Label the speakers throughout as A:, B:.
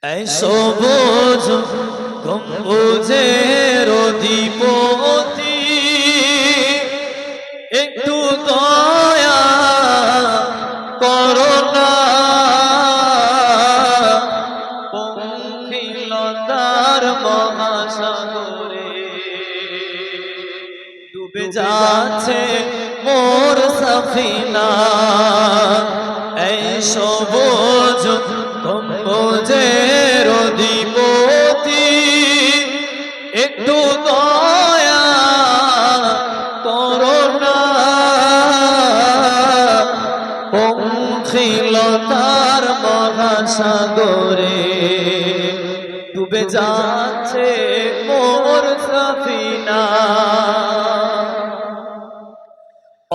A: এই সবুজ গম্বুজের অধিপতি, একটু দয়া করো না, পঙ্কিলতার মহাসাগরে ডুবে যাচ্ছে মোর সাফিনা। এই সবুজ গম্বুজের অধিপতি, একটু দয়া করো না, পঙ্কিলতার মহাসাগরে ডুবে যাচ্ছে মোর সাফিনা।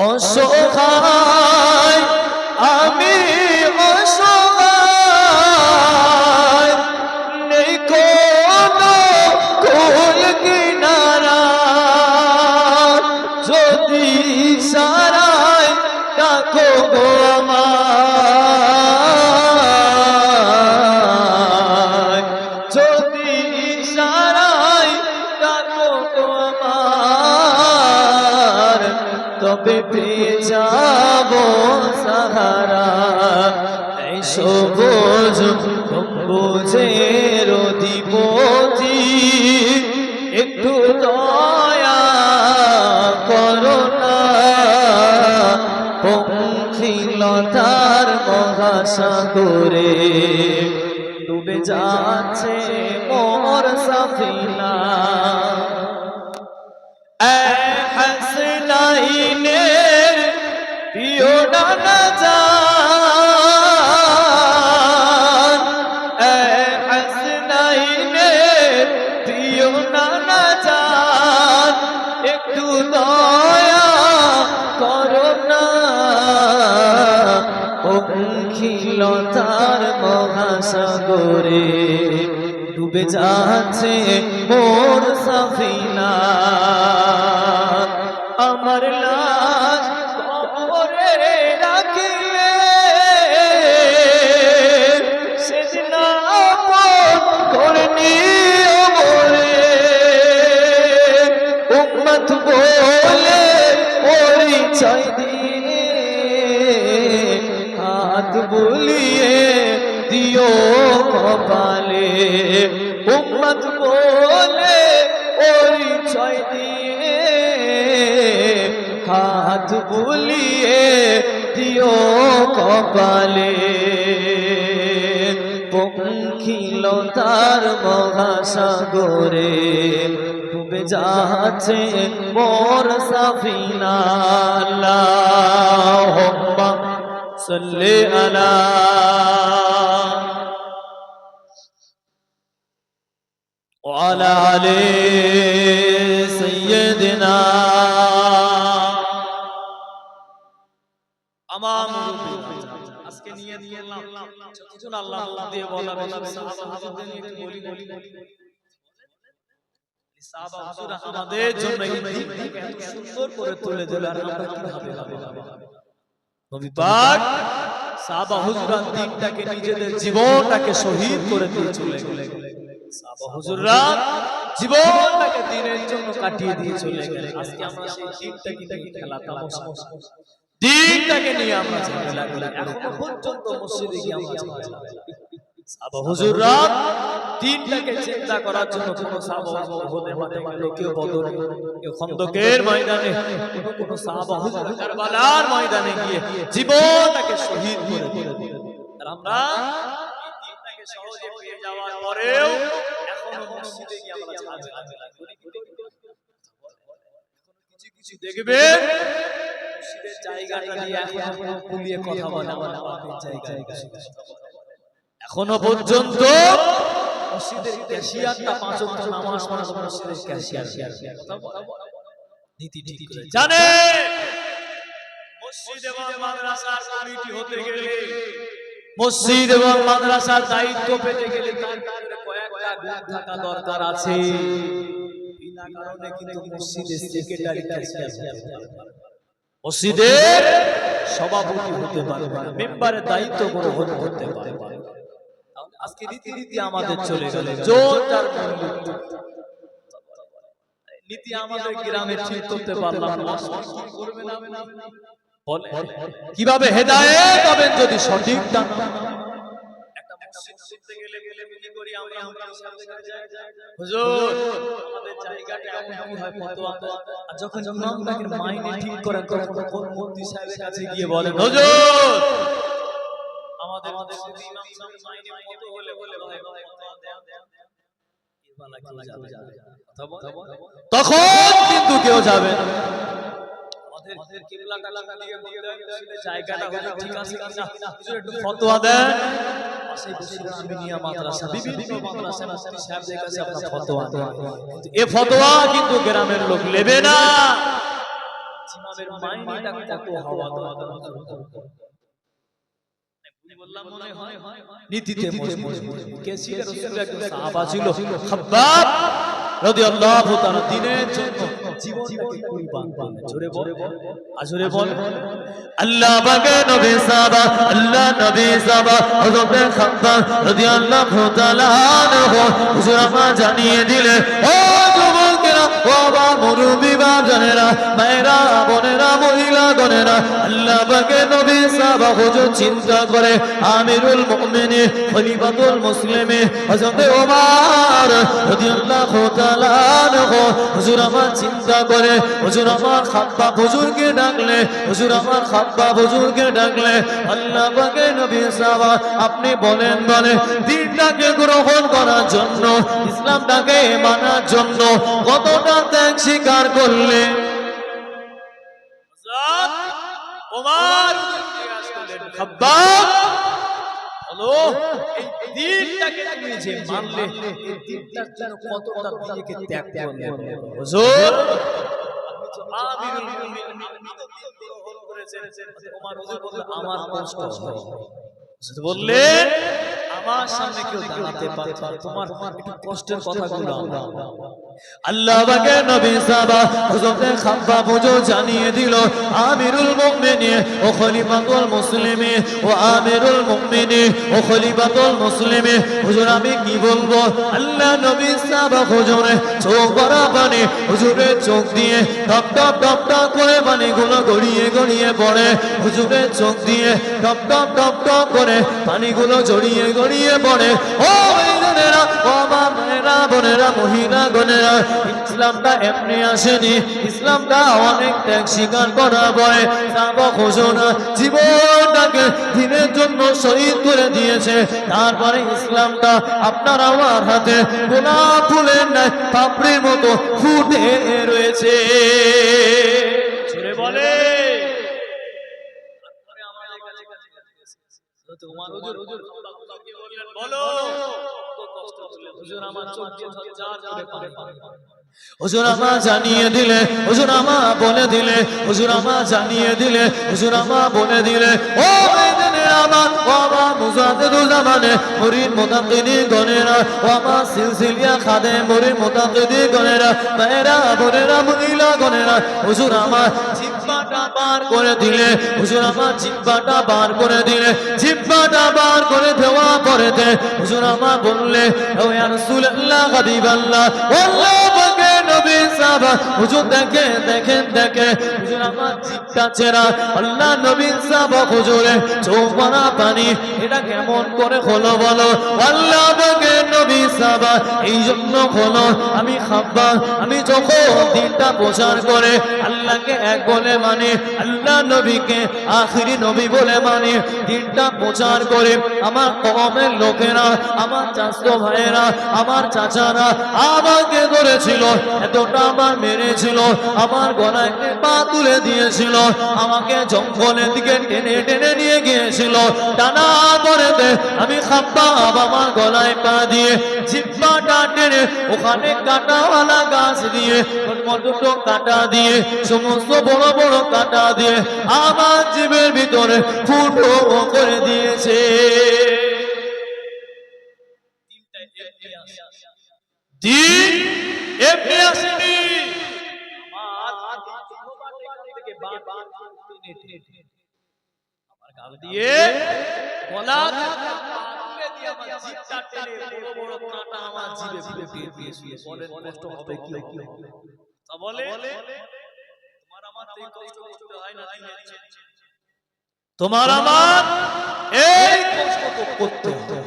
A: অসহায় আমি, অসহায়, নেই কোনো কুল কিনারা, যদি সারায় ডাকো গো আমায়, যদি সারায় ডাকো গো আমার, তবে পেয়ে যাবো সাহারা। এই সবুজ গম্বুজের অধিপতি, একটু দয়া করো না, পঙ্কিলতার মহাসাগরে ডুবে যাচ্ছে মোর সাফিনা। হাসনাইনের প্রিয় নানা জান, হাসনাইনের প্রিয় নানা জান, একটু দয়া করো না, পঙ্কিলতার মহাসাগরে ডুবে যাচ্ছে মোর সাফিনা। আমার লাশ কবরে রাখিলে সেদিন আপন করে নিও মোরে, উম্মত বলে পরিচয় দিয়ে হাত বুলিয়ে দিও কপালে, উম্মত বলে পরিচয় দিয়ে হাত বুলিয়ে দিও কপালে। পঙ্কিলতার মহাসাগরে ডুবে যাচ্ছে মোর সাফিনা। আল্লাহুম্মা সাল্লি আলা ওয়া আলা আলি সাইয়্যিদিনা। আমার আজকে নিয়ে নিলাম যতজন আল্লাহ দিয়ে বলা সাহাবা হুজুরদের নিয়ে একটু বলি। সাহাবা হুজুররা আমাদের জন্য এই দিনটাকে এত সুন্দর করে তুলে দিল, আর আমরা কিভাবে নবী পাক সাহাবা হুজুররা দিনটাকে নিজেদের জীবনটাকে শহীদ করে দিয়ে চলে গেলেন। সাহাবা হুজুররা জীবনটাকে দিনের জন্য কাটিয়ে দিয়ে চলে গেলেন। আজকে আমরা সেই দিনটাকে নিয়ে খেলা তামাশা, দিনটাকে নিয়ে আমরা ঝামেলা করি, এখনো পর্যন্ত মসজিদে গিয়ে আমরা ঝামেলা করি। সাহাবা হুজুররা দিনটাকে চিন্তা করার জন্য কোন সাহাবা উহুদের মাঠে গেল, কেউ বদরে, কেউ খন্দকের ময়দানে, কোন সাহাবা হুজুর কারবালার ময়দানে গিয়ে জীবনটাকে শহীদ করে দিলেন। আর আমরা এই দিনটাকে সহজে পেয়ে যাওয়ার পরেও এখনো মসজিদে গিয়ে আমরা ঝামেলা করি। কিছু দেখবেন মসজিদের জায়গাটা নিয়ে এখনো পুলিয়ে কথা বলা এখনো পর্যন্ত মসজিদের ক্যাশিয়ারটা 5 ওয়াক্ত নামাজ পড়া মসজিদের ক্যাশিয়ার নীতি ঠিক করে জানে। মসজিদ এবং মাদ্রাসার কমিটি হতে গেলে, মসজিদ এবং মাদ্রাসার দায়িত্ব পেতে গেলে তার কয়েকটা গুণ থাকা দরকার আছে। বিনা কারণে কিন্তু মসজিদের সেক্রেটারি ক্যাশিয়ার মসজিদের সভাপতি হতে পারবে না, মেম্বারের দায়িত্ব গ্রহণ করতে পারবে না। আজকে রীতি আমাদের চলে গেল, জোর যার নীতি আমাদের গ্রামে ঠিক করতে পারলাম না, কি করবে না বলে কিভাবে হেদায়েত পাবেন যদি সঠিক দান। একটা মসজিদ করতে গেলে মিলি করি আমরা সামনে যাই, হুজুর আমাদের জায়গাটা এমন কি হয় ফতোয়া, আর যখন ইমামকে মাইনে ঠিক করেন তখন কোন মুফতি সাহেবের কাছে গিয়ে বলেন হুজুর আমাদের মসজিদে ইমাম সাহেব মাইনে কত হলে ভাই ফতোয়া দেন, তখন কিন্তু কেউ যাবে না। আমাদের কিবলাটা লাগিয়ে বলতে জায়গাটা হলো ঠিক আছে কিনা হুজুর একটু ফতোয়া দেন। সেই আমিনিয়া মাদ্রাসা বিভিন্ন মাদ্রাসা মুফতি সাহেবদের কাছে আপনারা ফতোয়া দেন, কিন্তু এই ফতোয়া কিন্তু গ্রামের লোক নেবে না। ইমামের মাইনেটা কত হওয়া দরকার বললাম মনে হয় নীতিতে মজবুত। কে ছিল রাসূলের একজন সাহাবা ছিল খাব্বাব রাদিয়াল্লাহু তাআলা, দ্বীনের জন্য জীবনটাকে কুরবান করলেন। জোরে বল, আজরে বল আল্লাহ পাকের নবী সাহাবা, আল্লাহ নবী সাহাবা হযরত খাব্বাব রাদিয়াল্লাহু তাআলা আনহু হুজুর আমার জানিয়ে দিলে, ও যুবকেরা, ও আমার মুরব্বি বাজানেরা, মায়েরা, বোনেরা, মহিলা গণেরা, আল্লাহ পাকের নবী সাহাবা হুজুর চিন্তা করে আমিরুল মুমিনিন খলিফাতুল মুসলিমিন হযরত ওমর রাদিয়াল্লাহু তাআলা আনহু হুজুর আমার চিন্তা করে হুজুর আমার খাব্বাব হুজুরকে ডাকলে, হুজুর আমার খাব্বাব হুজুরকে ডাকলে, আল্লাহ পাকের নবী সাহাবা আপনি বলেন দ্বীনটাকে গ্রহণ করার জন্য, ইসলামটাকে মানার জন্য কতটা ত্যাগ স্বীকার করলে। ওমর খাব্বাব হলো এই দ্বীনটাকে তুমি যে মানলে, এই দ্বীনটার জন্য কতটা নিজেকে ত্যাগ করলে। হুজুর আপনি তো আমিরুল মুমিনিন, আপনি তো দ্বীন গ্রহণ করেছেন। ওমর হুজুর বললেন আমার কষ্ট হয়, বললেন আমার সামনে কেউ দাঁড়াতে পারছে না, তোমার একটু কষ্টের কথাগুলো আল্লাহ পাকের নবী সাহাবা হযরত খাব্বাব হুজুর জানিয়ে দিল, আমিরুল মুমিনিন ও খলিফাতুল মুসলিমিন, ও আমিরুল মুমিনিন ও খলিফাতুল মুসলিমিন, হুজুর আমি কি বলবো। আল্লাহ নবী সাহাবা হুজুরে চোখ ভরা পানি, হুজুরের চোখ দিয়ে টপ টপ টপ টপ করে পানিগুলো গড়িয়ে গড়িয়ে পড়ে, হুজুরের চোখ দিয়ে টপ টপ টপ টপ করে পানিগুলো জড়িয়ে গড়িয়ে পড়ে। ও ভাইরা, ও মায়েরা, বোনেরা, মহিলা গণেরা, ইসলামটা এমনি আসেনি, ইসলামটা অনেক ত্যাগ স্বীকার করা পরে সাহাবা হুজুর জীবনটাকে দ্বীনের জন্য শহীদ করে দিয়েছে। তারপরে ইসলামটা আপনার আমার হাতে গোলাপ ফুলের ন্যায় পাপড়ির মতো ফুটে রয়েছে। বলে হুজুর আমার জানিয়ে দিলে, হুজুর আমার বলে দিলে, হুজুর আমার জানিয়ে দিলে, হুজুর আমার বলে দিলে, ও আমার বাবা মুজাদ্দিদুল জামানে মুরিদ মুতাকিদিন গণেরা, ও আমার সিলসিলিয়া খাদেম মুরিদ মুতাকিদিন গণেরা, মায়েরা, বোনেরা, মহিলা গণেরা, হুজুর আমার জিহ্বাটা বার করে দিলে, হুজুর আমার জিহ্বাটা বার করে দিলে, জিহ্বাটা বার করে দেওয়া পরেতে হুজুর আমার বললে, ও ইয়া রাসূলুল্লাহ হাবিবাল্লাহ, আল্লাহ পাকের নবী সাহাবা হুজুর দেখে দেখেন দেখে হুজুর আমার জিহ্বা চেরা, আল্লাহ নবী সাহাবা হুজুরে চোখ ভরা পানি, এটা কেমন করে হলো বলো। আল্লাহ পাকের নবী সাহাবা এই জন্য হলো, আমি খাব্বাব আমি যখন দ্বীনটা প্রচার করে আল্লাহকে এক বলে মানে, আল্লাহ নবীকে আখিরি নবী বলে মানে, দ্বীনটা প্রচার করে আমার কওমের লোকেরা, আমার চাচা ভাইয়েরা, আমার চাচারা আমাকে ধরেছিল, এতটা আমার মেরেছিল, আমার গলায় পা তুলে দিয়েছিল, আমাকে জঙ্গলের দিকে টেনে টেনে নিয়ে গিয়েছিল, টানা পরেতে আমি খাব্বাব আমার গলায় পা দিয়ে জিহ্বাটা টেনে ওখানে কাঁটাওয়ালা গাছ দিয়ে দুটো কাঁটা দিয়ে সমস্ত বড় বড় কাঁটা দিয়ে আমার জিভের ভিতরে ফুটো করে দিয়েছে। দ্বীন এমনি আসেনি, আমার গাল দিয়ে গলা আমার জিভটা টেনে বড় বড় কাঁটা আমার জিভে ফুটিয়ে দিয়েছিস, বলেন কষ্ট হবে কি? তা বলে তোমার আমার এই কষ্ট করতে হয় না, তোমার আমার এই কষ্ট তো করতে হয়।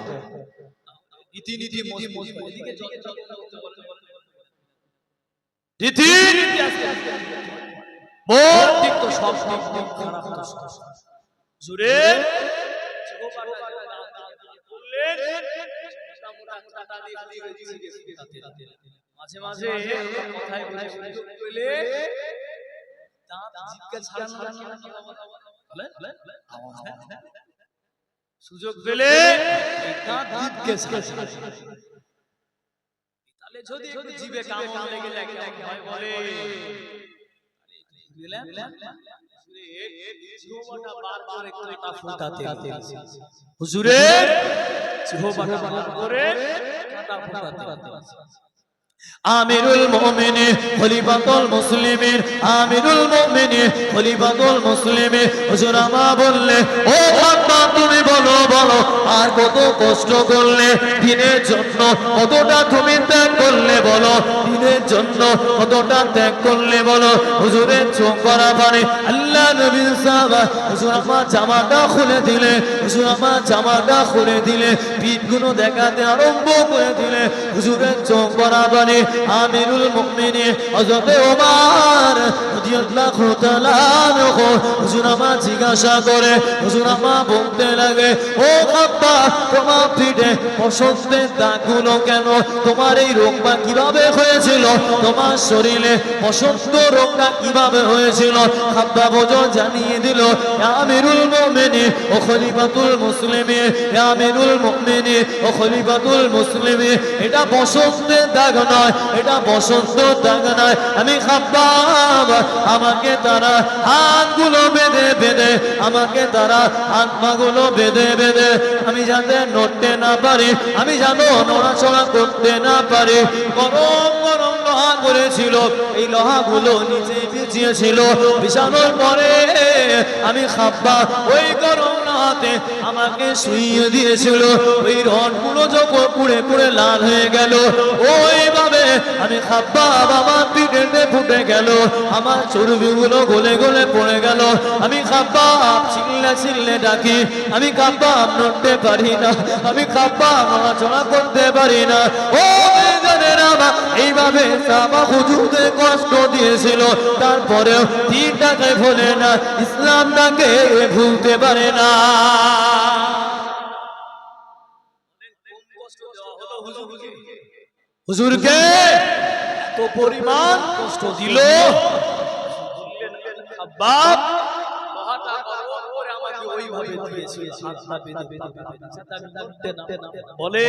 A: নীতি নীতি মজবুত এদিকে নীতি নীতি আজকে মোর ঠিক তো সব ঠিক খারাপ তো জুড়ে মাঝে মাঝে কথায় বলে সুযোগ পেলে তাহলে যদি একটু জিভে কামড় লেগে যায় হয় বলে হুজুরে জিহ্বাটা বার করে কাঁটা ফোটাতে আমিরুল মুমিনিন খলিফাতুল মুসলিমিন আমিরুল মুমিনিন খলিফাতুল মুসলিমিন হুজুর আমা বললে ও আব্বা তুমি বলো বলো আর কত কষ্ট করলে দিনের জন্য, কতটা তুমি ত্যাগ করলে বলো, দিনের জন্য কতটা ত্যাগ করলে বলো। হুজুরের চোখ করা পারে আল্লাহ নবীর সাহাবা হুজুর আমা জামাটা খুলে দিলে, হুজুর আমা জামাটা খুলে দিলে, পিঠগুলো দেখাতে আরম্ভ করে দিলে। হুজুরের চোখ করা পারে আমিরুল মুমিনিন হযরত ওমর রাদিয়াল্লাহু তাআলা আনহু হুজুর আমা জিজ্ঞাসা করে, হুজুর আমা বলতে লাগে ও আব্বা তোমার পিঠে বসন্তের দাগগুলো কেন? তোমার এই রোগটা কিভাবে হয়েছিল? তোমার শরীরে বসন্ত রোগটা কিভাবে হয়েছিল? আব্বা বোঝো জানিয়ে দিল আমিরুল মুমিনিন ও খলিফাতুল মুসলিমিন, আমিরুল মুমিনিন ও খলিফাতুল মুসলিমিন এটা বসন্তের দাগ নয়, এটা বসন্ত দাগ নয়। আমি খাব্বাব আমাকে তারা হাতগুলো বেঁধে বেঁধে, আমাকে তারা হাত পাগুলো বেঁধে বেঁধে আমি যাতে নড়তে না পারি, আমি যেন নড়াচড়া করতে না পারি। গরম গরম লোহা করেছিল, এই লোহাগুলো নিচে বিছিয়েছিল, বিছানোর পরে আমি খাব্বাব ওই গরম লোহাতে আমাকে শুইয়ে দিয়েছিল। ওই রডগুলো যখন পুড়ে পুড়ে লাল হয়ে গেল, ওইভাবে আমি খাব্বাব আমার পিঠেতে ফুটে গেল, আমার চর্বিগুলো গলে গলে পড়ে গেল। আমি খাব্বাব চিল্লে চিল্লে ডাকি, আমি খাব্বাব নড়তে পারি না, আমি খাব্বাব নড়াচড়া করতে পারি না। ও জানেরা এইভাবে সাহাবা হুজুরদের কষ্ট দিয়েছিল, তারপরেও দিনটাকে ভোলে না, ইসলামটাকে ভুলতে পারে না। হুজুরকে এত পরিমাণ কষ্ট দিল, খাব্বাব লোহাটা গরম করে আমাকে ওইভাবে দিয়েছে, হাতটা বেঁধে বলে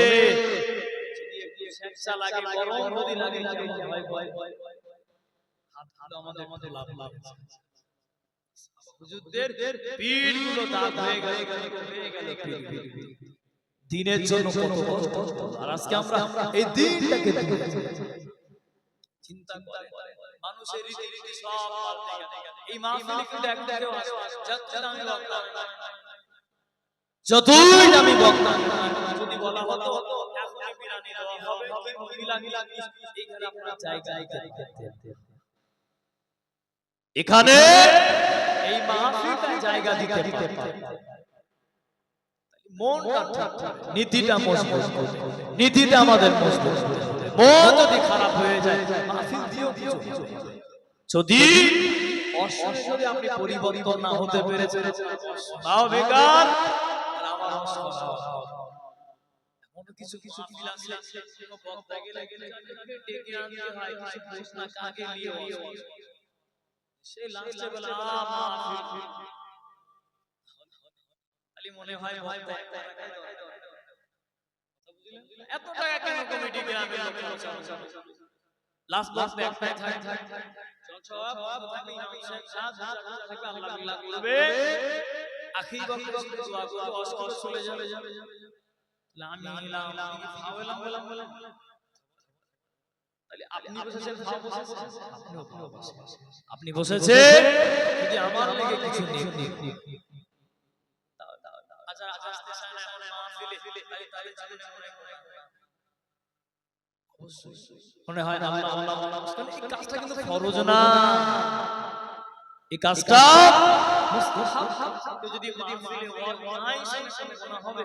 A: সেকসা লাগে, গরম যদি লাগে ভয় ভয় ভয় হাতগুলো আমাদের লাভ লাভ। হুজুরদের পিঠগুলো দাগ হয়ে গেল দিনের জন্য কত কষ্ট। আর আজকে আমরা এই দিনটাকে চিন্তা করে মানুষের রীতি সব পাল্টে গেল। এই মাহফিলে কিন্তু একটাও যতই দামি বক্তা যদি বলা হতো এখনই বিরানি দেওয়া হবে কি মহিলা এইখানে আপনার জায়গায় এখানে এই মাহফিলটা জায়গা দিতে পারে। মনটা নীতিটা মজবুত, নীতিটা আমাদের মজবুত। মন যদি খারাপ হয়ে যায় মাহফিল দিও যদি অসুরে যদি আপনি পরিবর্তন না হতে পেরেছেন তাও বেকার। আর আমার এমন কিছু কিছু ক্লাস আছে বক্তা গেলে ডেকে আনতে হয় কিছু প্রশ্ন কাকে নিয়ে সে লাস্টে বলে মাহফিল খালি মনে হয় ভয় ভয় এত টাকা কেন কমিটি গ্রামে লাস্ট লাস্ট একটাই থাকে সব আমি নাম সাথ আল্লাহ বিল্লাহ করবে আখির বক্তব্য দোয়া করে অসুর চলে যাবে আমি ইলাম ফাওলাম বললাম তাহলে আপনি বসেছেন আপনি বসেছেন যদি আমার লেগে কিছু নেই। আচ্ছা আস্তে আস্তে এখন মাহফিলে মাহফিলে তাদের জীবনে মনে হয় না আল্লাহ আল্লাহ এই কাজটা কিন্তু ফরজ না, এই কাজটা মুস্তাহাব। যদি মাহফিলে ওয়াজ নাই শোনা হবে,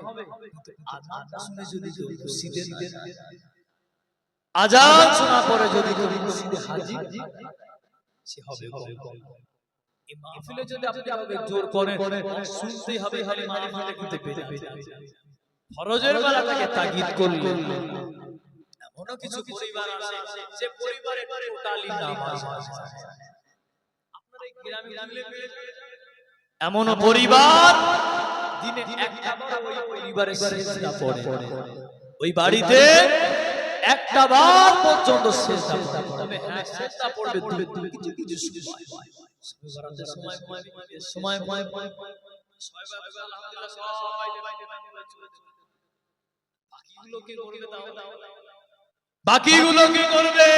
A: আযান শুনে যদি কেউ মসজিদে না যায়, আযান শোনা পরে যদি কেউ মসজিদে হাজির সে হবে। এই মাহফিলে যদি আপনি কাউকে জোর করেন শুনতেই হবে, খালি মাহফিলে কিন্তু পেয়ে যাবে। ফরজের বেলাটাকে তাগিদ করলেন। এমনও কিছু পরিবার আছে যে পরিবারে টোটালি নামাজ আপনার এই গ্রামে এমনও পরিবার দিনে একটা বার ওই পরিবারের সিজদা পড়ে, ওই বাড়িতে একটা বার পর্যন্ত সিজদা পড়ে। তবে হ্যাঁ সিজদা পড়বে দূরে কিছু কিছু সময় আলহামদুলিল্লাহ সবাই বাকিগুলো কি করবে?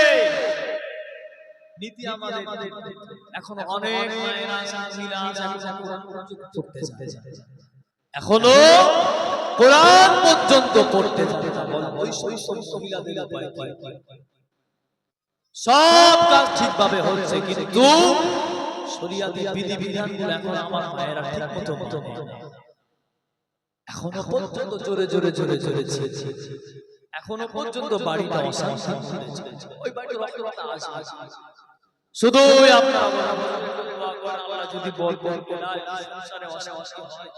A: নীতি আমাদের এখনো অনেক মায়েরা এখনো কোরআন পর্যন্ত পড়তে জানে না। ওই মহিলাদের উপায় সব কাজ ঠিকভাবে হচ্ছে, কিন্তু শরিয়াতি বিধিবিধানগুলো এখন আমার মায়েরা ঠিক মতো এখনো পর্যন্ত জোরে ছেড়েছে। এখনো পর্যন্ত বাড়িটা অশান্তি, ওই বাড়িতে রক্তপাত আসে। শুধু আপনারা যদি বল সংসারে অশান্তি হয়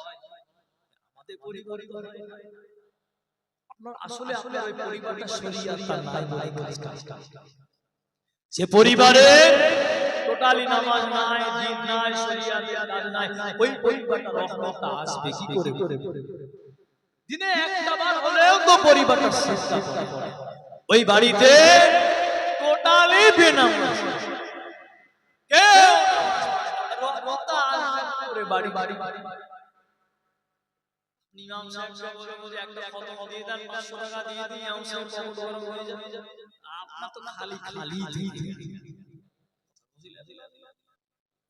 A: আমাদের পরিবার, আপনার আসলে আপনার ওই পরিবারটা শরিয়াত নাই বলে কাজ। যে পরিবারে টোটালি নামাজ নাই, দিন নাই, শরিয়াতের কাজ নাই, ওই পরিবারটা রহমত আসবে কি করে? দিনে একটা বার হলেও তো পরিবারটা সিজদা পড়ে। ওই বাড়িতে টোটালি বেনামাজ কেউ রহমত আসবে বাড়ি ইমাম সাহেব বলে একটা খতম দিয়ে দেন, 500 টাকা দিয়ে দিই, ইমাম সাহেব কবর হয়ে যাবে। আপনার তো খালি দিতে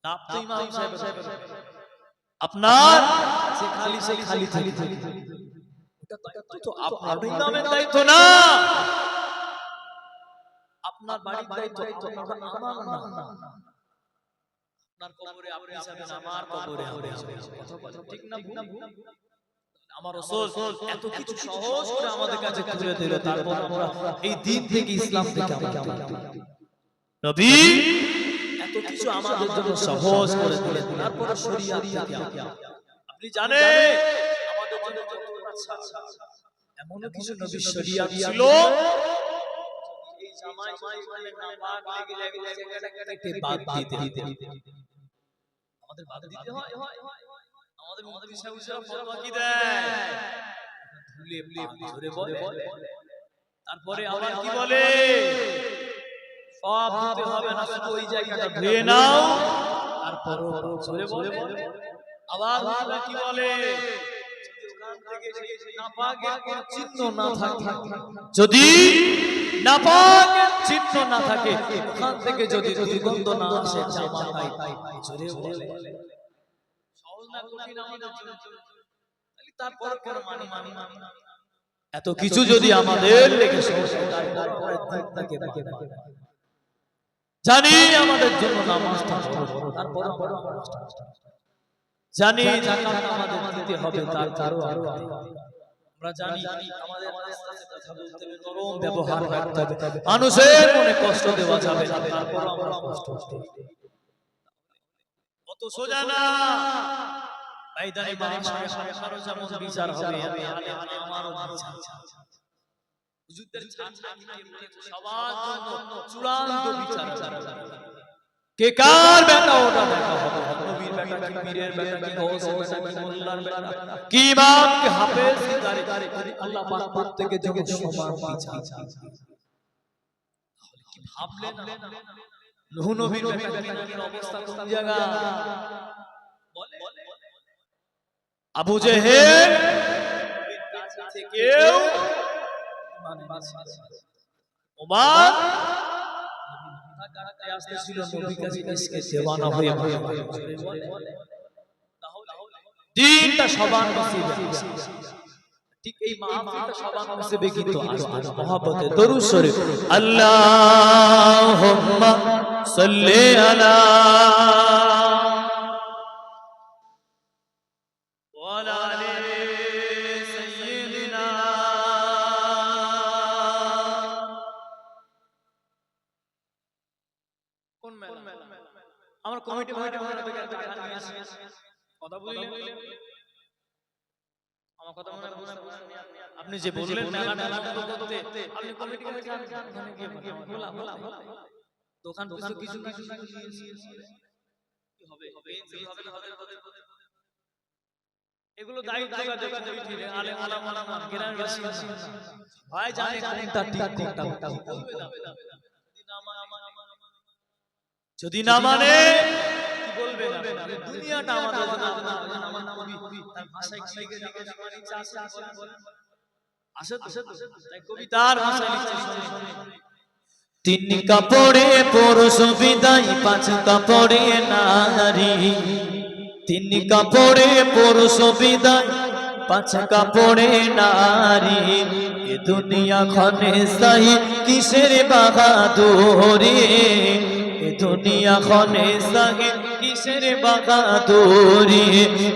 A: আপনি ইমাম সাহেব আপনার সে খালি তো আপনার ইমামের দায়িত্ব না, আপনার বাড়ির দায়িত্ব আমার না। আপনার কবরে আপনি যাবেন, আমার কবরে আমি যাব। কথা ঠিক না ভুল? আমার রাসূল এত কিছু সহজ করে আমাদের কাছে তুলে দিল, তারপর আমরা এই দিন থেকে ইসলাম থেকে নবী এত কিছু আমাদের জন্য সহজ করে দিলেন, তারপর শরিয়াত থেকে আপনি জানেন আমাদের জন্য কতটা এমন কিছু নবী শরিয়াত ছিল। এই জামাই না পাক লেগে সেটাকে বাদ দিতে আমাদের বাদ দিতে হয়। আমাদের মুফতি সাহেব ফতোয়া কি দেয়? ধুলে বলে, তারপরে আবার কি বলে? সব দিতে হবে না, শুধু ওই জায়গাটা ধুয়ে নাও, তারপর ধরে বলে। আবার কি বলে? যদি নাপাকের চিহ্ন না থাকে, ওখান থেকে যদি দুর্গন্ধ না আসে, জামাটাই জোরে বলে। এত কিছু যদি আমাদের লেগে জানি আমাদের জন্য নামাজটা তারপর জানি যাকাত আমাদের দিতে হবে, তারপরও আমরা জানি আমাদের কথা বলতে হবে, নরম ব্যবহার করতে হবে, মানুষের মনে কষ্ট দেওয়া যাবে না, তারপর আমরা কষ্ট কত সোজা না। বাইদানি মানুষের সামনে যেমন বিচার হবে, আমি আমারও বিচার হুজুরদের সবার জন্য চূড়ান্ত বিচার। কে কার বেটা ওটা দেখা হবে, নবীর বেটা কি, পীরের বেটা কি, গৌসের বেটা কি, মোল্লার বেটা কি, ইমাম কি, হাফেজ কি, দাঁড়ি আল্লাহ পাক প্রত্যেকের জন্য সমান বিচার। কি ভাবলেন নূহ নবীর বেটা কি, নবীর অবস্থা কোন জায়গা? বলে আবু জেহেল নবীর কাছে থেকেও মানে ওমর আসতেছিল নবীর কাছে ইসকে দেওয়ানা হয়ে দিনটা সবার নসিবে ঠিক এই মাহফিলটা সবার নসিবে কিন্তু আসবে মহব্বতে দরুদ শরীফ আল্লাহুম্মা সাল্লি আলা ওয়ালা আলি সাইয়্যিদিনা কোন মেলা আমার কমিটি ভাইরা থেকে একটা গান নিয়ে আসে কথা বলিলেন আমার কথা মনে আপনি যে বললেন মেলাটা বন্ধ করতে আপনি কমিটি কাছে গান গিয়ে বলা দোকান পিছু কিছু কিছু কি হবে এগুলো দায়িত্ব কমিটি আলেম ওলামা গ্রামের বাসিন্দা ভাই জানে কোনটা ঠিক কোনটা যদি না মানে কি বলবে না দুনিয়াটা আমাদের জন্য আমার কবি তার ভাষায় কি লিখে আমার ইচ্ছা আসে তো তাই কবি তার ভাষায় লিখছে তিন কাপড়ে পুরুষ বিদায় পাঁচ কাপড়ে নারী তিন কাপড়ে পুরুষ বিদায় পাঁচ কাপড়ে নারী এ দুনিয়া খনে সাহি কিসের বাহাদুরি এ দুনিয়া খনে সাহি কিসের বাহাদুরি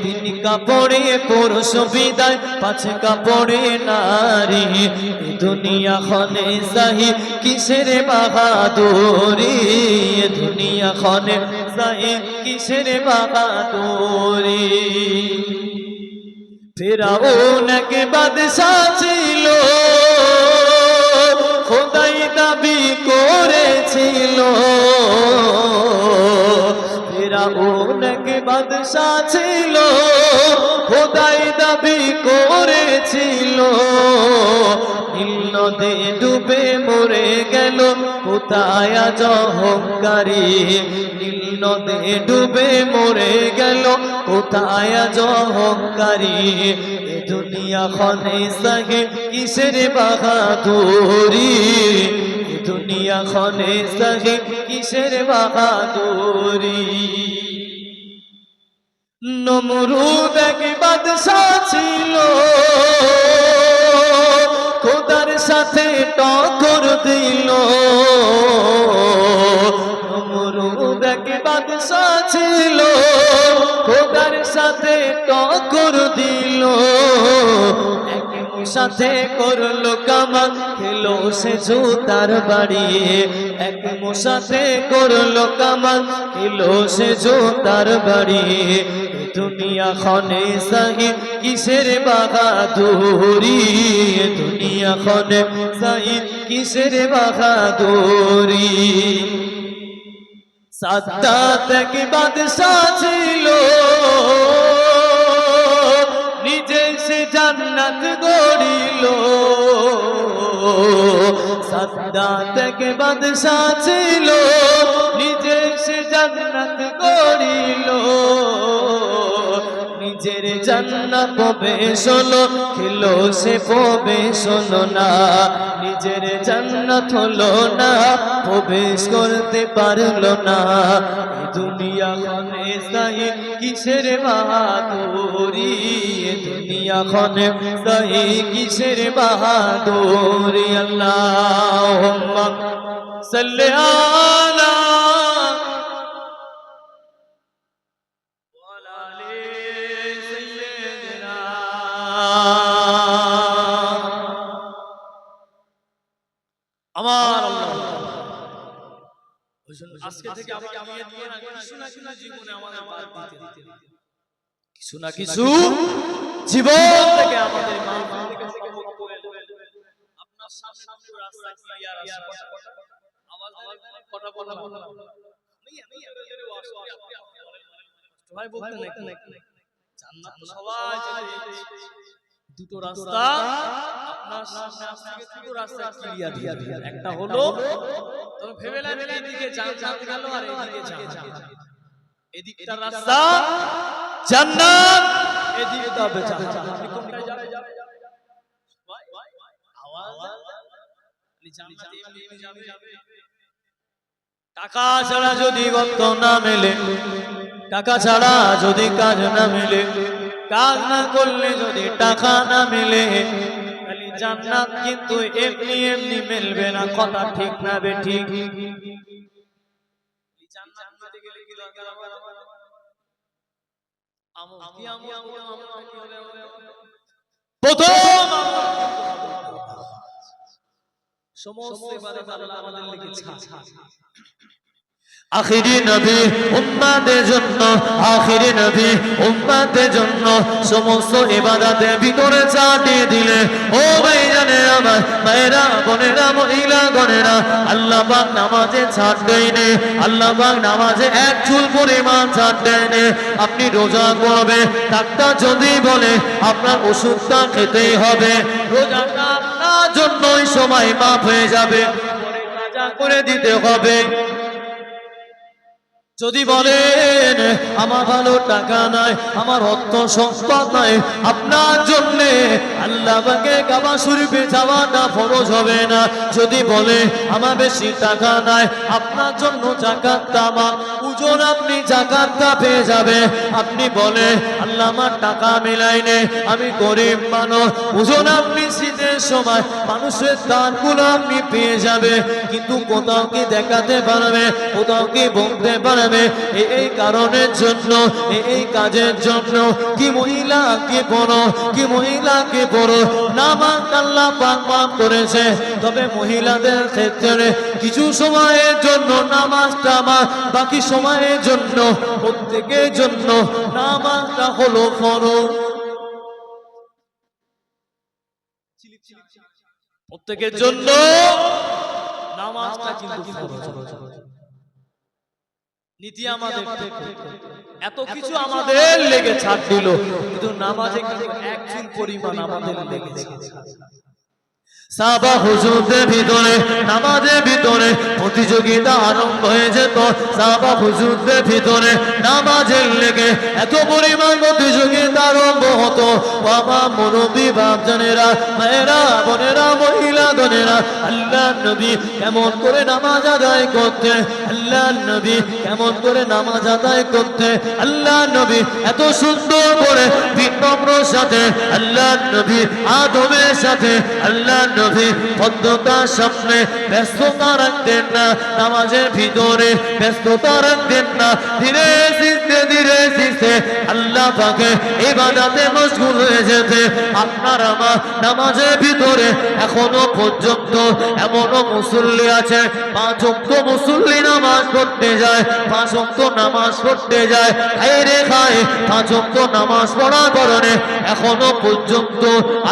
A: তিন কাপড়ে পুরুষ বিদায় পাঁচ কাপড়ে নারী এ দুনিয়া খনে সাহি কিসের বাহাদুরি এ দুনিয়া খনে সাহি কিসের বাহাদুরি ফিরাউন এক বাদশা ছিল খোদাই দাবি করেছিল ফিরাউন এক বাদশা ছিল খোদাই দাবি করেছিল নীল নদে ডুবে মরে গেল কোথায় আজ অহংকারী নীল নদে ডুবে মরে গেল কোথায় আজ অহংকারী এ দুনিয়া খনে সাহে কিসের বাহাদুরি এ দুনিয়া খনে সাহে কিসের বাহাদুরি নমরুদ এক বাদশা ছিল খোদার সাথে টক্কর দিল নমরুদ এক বাদশা ছিল খোদার সাথে টক্কর দিল সাথে করলো কামাল খেলো সে জুতার বাড়ি এক সাথে করলো কামাল খেলো সে জুতার বাড়ি দুনিয়া খনে সাহি কিসের বাহাদুরি দুনিয়া খনে সাহি কিসের বাহাদুরি সাদ্দাত এক বাদশা ছিল নিজে সে জান্নাত গড়িল সাদ্দাত এক বাদশা ছিল নিজে সে জান্নাত গড়িল নিজের জান্নাত প্রবেশন খেলো সে প্রবেশন না নিজের জান্নাত হলো না প্রবেশ করতে পারলো না দুনিয়া খনে সাহি কিসের বাহাদুরি দুনিয়া খনে সাহি কিসের বাহাদুরি আল্লাহুম্মা সাল্লি আলা ওয়ালা আলি সাইয়্যিদিনা আমার আল্লাহ আজকে থেকে আমাকে নিয়ে দিয়ে না কিছু না কিছু জীবনে আমাদের বাদ দিতে কিছু না কিছু জীবন থেকে আমাদের মা থেকে আপনার সামনে পুরো রাস্তা ক্লিয়ার আছে আওয়াজ কথা বলা আমি জোরে ওয়াজ করি আপনি সবাই বলতে না জান্নাত সবাই জানে দুটো রাস্তা আপনার সামনে আজকে দুটো রাস্তা ক্লিয়ার একটা হলো তো ভেবেলেন এইদিকে জান্নাত গেল আর এইদিকে জাহান্নাম এদিকটা রাস্তা জান্নাত এদিকে যাবে জাহান্নাম আপনি কোনটায় যাবেন আওয়াজ জান্নাতে এমনি যাবে টাকা ছাড়া যদি গন্ত না মেলে টাকা ছাড়া যদি কাজ না মেলে কাজ না করলে যদি টাকা না মেলে তাহলে জান্নাত কিন্তু এমনি এমনি মিলবে না। কথা ঠিক না বেঠিক? জান্নাত পেতে গেলে কি দরকার? প্রথম সমস্ত ইবাদত আল্লাহ আমাদের লিখেছে।
B: আখিরি নবী উম্মতের জন্য, আখিরি নবী উম্মতের জন্য সমস্ত ইবাদতের ভিতরে চাটিয়ে দিলে। ও ভাইজানেরা আমার, মায়েরা বোনেরা মহিলা গণেরা, আল্লাহ পাক নামাজে ছাড় দেয়নি, আল্লাহ পাক নামাজে এক চুল পরিমাণ ছাড় দেয়নি। আপনি রোজা করবে, ডাক্তার যদি বলে আপনার ওষুধটা খেতেই হবে, রোজাটা আপনার জন্যই সময় মাফ হয়ে যাবে, কাজা করে দিতে হবে। যদি বলেন আমার ভালো টাকা নাই, আমার অর্থ সম্পদ নাই, আপনার জন্য আল্লাহ পাকে কাবা শরীফে যাওয়াটা ফরজ হবে না। যদি বলে আমার বেশি টাকা নাই, আপনার জন্য যাকাতটা আমার ওজন, আপনি যাকাতটা পেয়ে যাবে। আপনি বলে আল্লাহ আমার টাকা মিলাইনে, আমি গরিব মানুষ, ওজন আপনি শীতের সময় মানুষের দানগুলো আপনি পেয়ে যাবে, কিন্তু কোথাও কি দেখাতে পারবে, কোথাও কি বলতে পারবে এই কারণের জন্য, এই কাজের জন্য কি মহিলা কি বড়, কি মহিলা কি বড় নামাজ আল্লাহ পাক মাফ করেছে। তবে মহিলাদের ক্ষেত্রে কিছু সময়ের জন্য নামাজটা মাফ, বাকি সময়ের জন্য প্রত্যেকের জন্য নামাজটা হলো ফরজ।
A: প্রত্যেকের জন্য নামাজটা কিন্তু ফরজ। নীতি আমাদের এত কিছু আমাদের লেগে ছাড় দিল, কিন্তু নামাজে কিন্তু এক চুল পরিমাণ আমাদের লেগেছে।
B: সাহাবা হুজুরদের ভিতরে নামাজের ভিতরে প্রতিযোগিতা আরম্ভ হয়ে যেত। সাহাবা হুজুরদের ভিতরে নামাজের লেগে এত পরিমাণ প্রতিযোগিতা আরম্ভ হতো। বাবা মুরব্বী বাপজানেরা, মায়েরা বোনেরা মহিলা গণেরা, আল্লাহ নবী কেমন করে নামাজ আদায় করতে, আল্লাহ নবী কেমন করে নামাজ আদায় করতে, আল্লাহ নবী এত সুন্দর করে বিনম্রর সাথে, আল্লাহ নবী আদবের সাথে, আল্লাহ নবী পদ্মতার সামনে ব্যস্ততা রাখতেন না, নামাজের ভিতরে ব্যস্ততা রাখতেন না। ধীরে ধীরে আল্লাহ পাকে ইবাদতে মশগুল হয়ে যেতে। আপনার আমার নামাজের ভিতরে এখনো পর্যন্ত এমনও মুসল্লি আছে 5 ওয়াক্ত মুসল্লি নামাজ পড়তে যায়, 5 ওয়াক্ত নামাজ পড়তে যায়, খায় রে খায় 5 ওয়াক্ত নামাজ পড়ার কারণে এখনো পর্যন্ত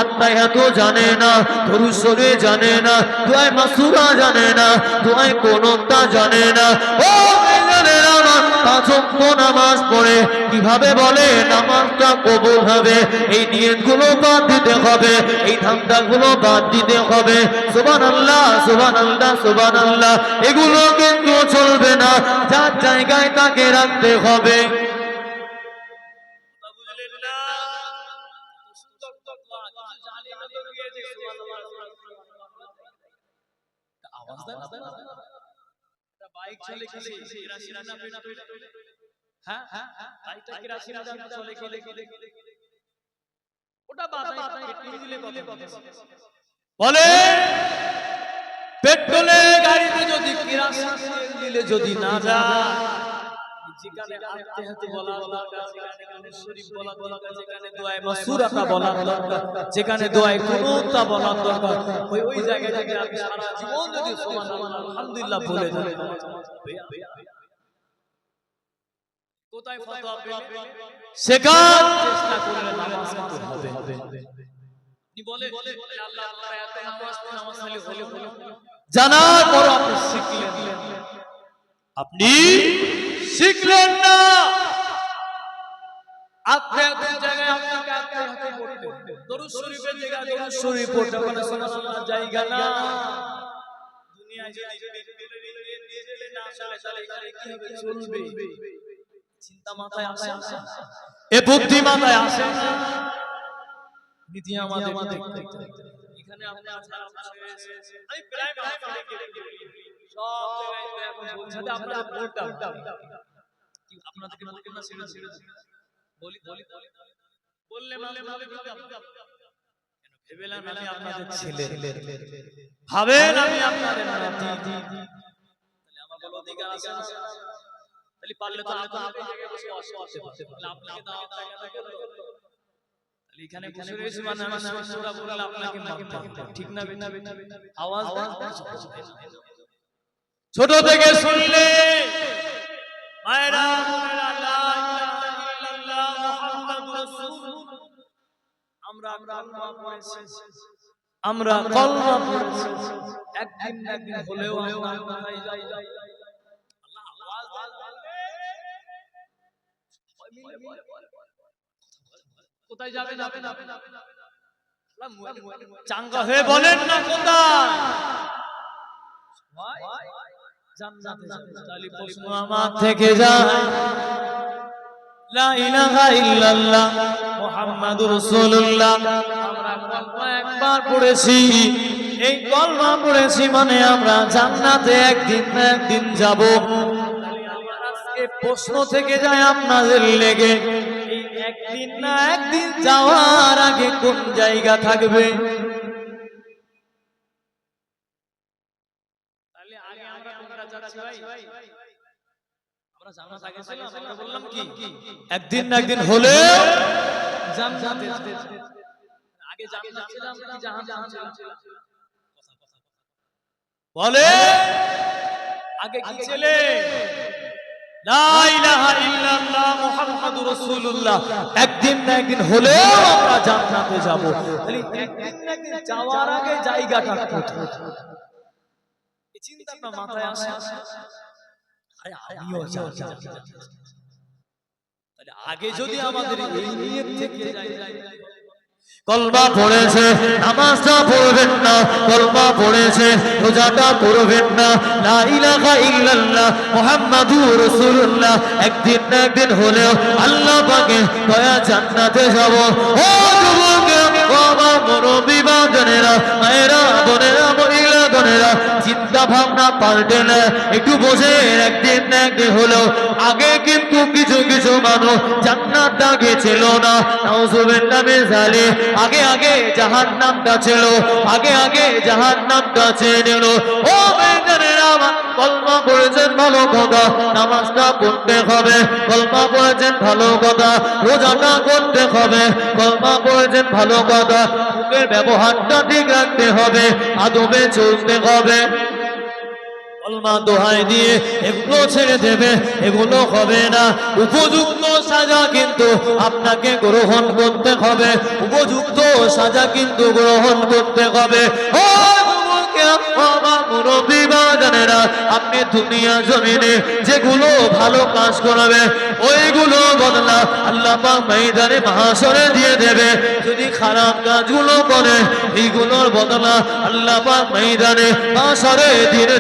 B: আত্মায়াত জানে না, দরুদ শরীফ জানে না, দোয়া মাসুরা জানে না, দোয়া কোনটা জানে না। ও ভাইজানেরা আমার, 5 ওয়াক্ত নামাজ পড়ে কিভাবে বলে নামাজটা কবুল হবে? এই নিয়তগুলো বাদ দিতে হবে, এই ধান্দাগুলো বাদ দিতে হবে। সুবহানাল্লাহ সুবহানাল্লাহ সুবহানাল্লাহ, এগুলো কিন্তু চলবে না, যার জায়গায় তাকে রাখতে হবে।
A: বাইক চলে গেলে কেরাসিন না পেট্রোল, হ্যাঁ বাইকটা কেরাসিন না চলে গেলে ওটা বাতায় পেট্রোল দিলে কত বলে, পেট্রোলে গাড়িতে যদি কেরাসিন দিলে যদি না যায়, যেখানে আত্মীয়তা বলা দরকার, যেখানে শরীফ বলা দরকার, যেখানে দোয়ায়ে মাসুরাটা বলা দরকার, যেখানে দোয়ায়ে কুনুতটা বলা দরকার, ওই জায়গায় থেকে আপনি সারা জীবন যদি সুবহানাল্লাহ আলহামদুলিল্লাহ বলে দেন, কোথায় ফতোয়া পেলে শেখার চেষ্টা করলে নামাজ পড়তে হবে। আপনি বলে আল্লাহ আল্লাহ এত নামাজ পড়ে, নামাজ পড়লে হলো জানার পর আপনি শিখলেন না, আত্মীয়তার জায়গায় আপনাকে আত্মীয়তা করতে, দরুদ শরীফের জায়গায় দরুদ শরীফ পড়তে, ওখানে সুবহানাল্লাহ জায়গা না। দুনিয়ায় যদি দিয়ে দিলে না চলে, তাহলে এখানে কি হবে? চলবে। চিন্তা মাথায় আসে, এ বুদ্ধি মাথায় আসে, নীতি আমাদের এখানে আমরা আমি প্রায় সব জায়গায় এখন বলছি আপনারা বলটা আপনাদেরকে বলতে না, ছেড়ে বলি বললেন ভেবেলেন আমি আপনাদের ছেলে, ভাবেন আমি আপনাদের নাতি, তাহলে আমার বলো অধিকার আছে না? তাহলে পারলে তো আপনি আগে বসে করতে পারতেন, তাহলে আপনাকে দাওয়াত কেন করলো? তাহলে এখানে বসে রয়েছে মানে আমি সুরা বললে আপনাকে মানতে হবে, ঠিক না? আওয়াজ ছোট থেকে শুনলে মায়েরা বোনেরা, লা ইলাহা ইল্লাল্লাহ মুহাম্মাদুর রাসূলুল্লাহ, আমরা কলমা পড়েছি, আমরা কলমা পড়েছি, একদিন না একদিন হলেও আমরা কোথায় যাই? আল্লাহ আওয়াজ কোথায় যাবে? চাঙ্গা হয়ে বলেন না কোথায়? জান্নাতে যাবে। তাহলে প্রশ্ন আমার থেকে যায়, লা ইলাহা ইল্লাল্লাহ মুহাম্মাদুর রাসূলুল্লাহ আমরা কলমা একবার পড়েছি, এই কলমা পড়েছি মানে আমরা জান্নাতে একদিন না একদিন যাব। তাহলে আমার আজকে প্রশ্ন থেকে যায় আপনাদের লেগে, এই একদিন না একদিন যাওয়ার আগে কোন জায়গা থাকবে? তাহলে আগে আমরা কোনটা যাচ্ছি ভাই? আমরা জান্নাত আগে ছিলাম, আমরা বললাম কি একদিন না একদিন হলে জান্নাতে আগে জান্নাত ছিলাম কি জাহান্নাম ছিলাম? বলে আগে কি ছিলে? লা ইলাহা ইল্লাল্লাহ মুহাম্মাদুর রাসূলুল্লাহ, একদিন না একদিন হলেও আমরা জান্নাতে যাব। তাহলে একদিন না একদিন যাওয়ার আগে জায়গাটা কোথায়? এই চিন্তা আপনার মাথায় আসে? আরে আমিও যাব। তাহলে আগে যদি আমাদের এই নিয়ত থেকে যাই,
B: কলমা পড়েছে নামাজটা পড়বেন না, কলমা পড়েছে রোজাটা করবেন না, লা ইলাহা ইল্লাল্লাহ মুহাম্মাদুর রাসূলুল্লাহ, একদিন না একদিন হলেও আল্লাহ পাকের দয়া জান্নাতে যাব। ও যুবক, ও আমার মুরব্বি বাজানেরা, মায়েরা বোনেরা, মহিলা বোনেরা, চিন্তা ভাবনা পাল্টে না, একটু বোঝে একদিন না একদিন হলেও। আগে কিন্তু কিছু কিছু মানুষ জান্নাতটাকে ছিল না, নাউজুবিল্লাহ মিন যালিক। আগে আগে জাহান্নামটা ছিল, আগে আগে জাহান্নামটা চেয়ে নিল। ও বেঈমানেরা, কলমা পড়েছেন ভালো কথা, নামাজটা পড়তে হবে, কলমা পড়েছেন ভালো কথা, রোজাটা করতে হবে, কলমা পড়েছেন ভালো কথা, মুখের ব্যবহারটা ঠিক রাখতে হবে, আদবে চলতে হবে। কলমা দোহাই দিয়ে এগুলো ছেড়ে দেবে, এগুলো হবে না। উপযুক্ত সাজা কিন্তু আপনাকে গ্রহণ করতে হবে, উপযুক্ত সাজা কিন্তু গ্রহণ করতে হবে। ও মুরব্বি বাজানেরা, আপনি দুনিয়া জমিনে যেগুলো ভালো কাজ করবে ওইগুলো বদলা আল্লাহ পাক ময়দানে মাহশরে দিয়ে দেবে। যদি খারাপ কাজগুলো করে এইগুলোর বদলা আল্লাহ পাক ময়দানে মাহশরে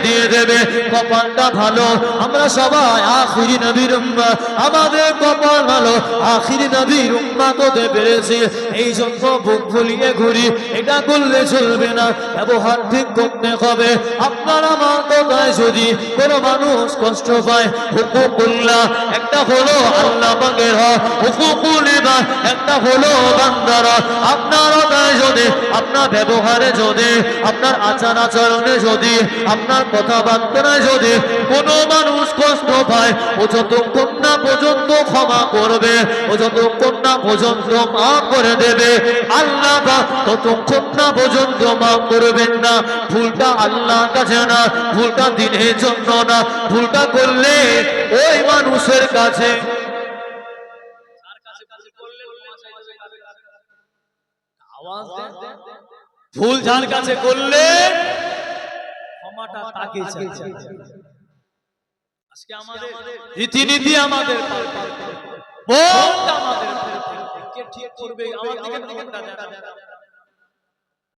B: দিয়ে দেবে। কপালটা ভালো, আমরা সবাই আখিরি নবীর উম্মাহ, আমাদের কপাল ভালো, আখিরি নবীর উম্মাহ হতে পেরেছি, এই জন্য বুক ফুলিয়ে ঘুরি। এটা করলে চলবে না, ব্যবহার ঠিক করতে হবে। আপনার আমার কথায় যদি কোনো মানুষ কষ্ট পায়, হুকুকুল্লাহ একটা হলো আল্লাহ পাকের হক, হুকুকুল ইবাদ একটা হলো বান্দার হক। আপনার কথায় যদি, আপনার ব্যবহারে যদি, আপনার আচার আচরণে যদি, আপনার কথাবার্তায় যদি কোনো মানুষ কষ্ট পায়, ও যতক্ষণ না পর্যন্ত ক্ষমা করবে, ও যতক্ষণ না পর্যন্ত মাফ করে দেবে, আল্লাহ পাক ততক্ষণ না পর্যন্ত মাফ করবেন না। ভুলটা আল্লাহর কাছে না, ভুলটা দিনের জন্য না, ভুলটা করলে ওই মানুষের কাছে।
A: ভুল যার কাছে করলে ক্ষমাটা তাকে চাইছে। আজকে আমাদের রীতিনীতি, আমাদের বোনটা আমাদের কে ঠিক করবে, আমার দিকে